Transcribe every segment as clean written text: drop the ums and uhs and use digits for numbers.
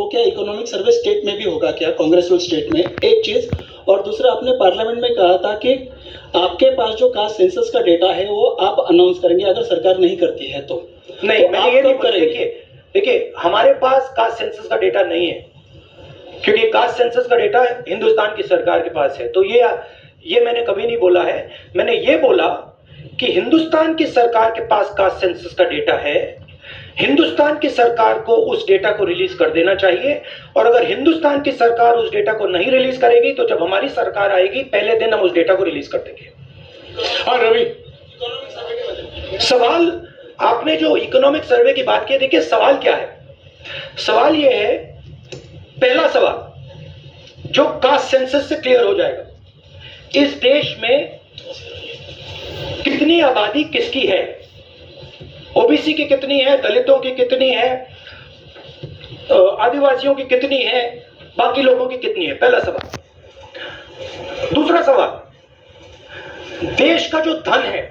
वो क्या economic survey state में भी होगा क्या, कांग्रेसुअल स्टेट में? एक चीज। और दूसरा, आपने पार्लियामेंट में कहा था कि आपके पास जो कास्ट सेंसस का डेटा है वो आप अनाउंस करेंगे अगर सरकार नहीं करती है तो। नहीं, तो मैंने ये नहीं बोला। करेंगे। देखिए हमारे पास कास्ट सेंसस का डेटा नहीं है, क्योंकि कास्ट सेंसस का डेटा हिंदुस्तान की सरकार के पास है। तो ये मैंने कभी नहीं बोला है। मैंने ये बोला कि हिंदुस्तान की सरकार के पास कास्ट सेंसस का डेटा है, हिंदुस्तान की सरकार को उस डेटा को रिलीज कर देना चाहिए। और अगर हिंदुस्तान की सरकार उस डेटा को नहीं रिलीज करेगी तो जब हमारी सरकार आएगी पहले दिन हम उस डेटा को रिलीज कर देंगे। और रवि, सवाल आपने जो इकोनॉमिक सर्वे की बात की, देखिए सवाल क्या है। सवाल यह है, पहला सवाल जो कास्ट सेंसस से क्लियर हो जाएगा, इस देश में कितनी आबादी किसकी है, ओबीसी की कितनी है, दलितों की कितनी है, आदिवासियों की कितनी है, बाकी लोगों की कितनी है, पहला सवाल। दूसरा सवाल, देश का जो धन है,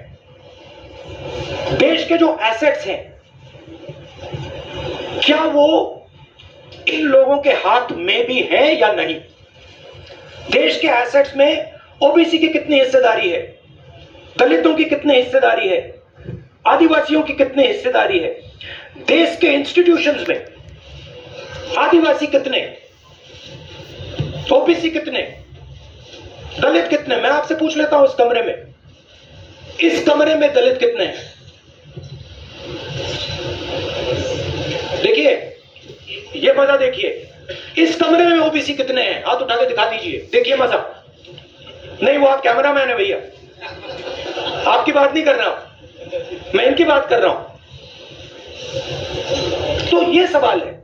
देश के जो एसेट्स हैं, क्या वो इन लोगों के हाथ में भी है या नहीं। देश के एसेट्स में ओबीसी की कितनी हिस्सेदारी है, दलितों की कितनी हिस्सेदारी है, आदिवासियों की कितनी हिस्सेदारी है, देश के इंस्टीट्यूशंस में आदिवासी कितने, ओबीसी कितने, दलित कितने। मैं आपसे पूछ लेता हूं, इस कमरे में दलित कितने हैं? देखिए, ये मजा देखिए, इस कमरे में ओबीसी कितने हैं? हाथ उठा के दिखा दीजिए, देखिए मजा। नहीं, वो आप कैमरामैन है भैया, आपकी बात नहीं कर रहा हूं, मैं इनकी बात कर रहा हूं। तो ये सवाल है,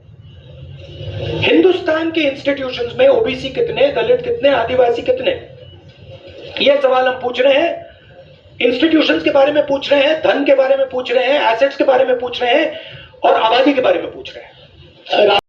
हिंदुस्तान के इंस्टीट्यूशंस में ओबीसी कितने, दलित कितने, आदिवासी कितने, ये सवाल हम पूछ रहे हैं। इंस्टीट्यूशंस के बारे में पूछ रहे हैं, धन के बारे में पूछ रहे हैं, एसेट्स के बारे में पूछ रहे हैं और आबादी के बारे में पूछ रहे हैं।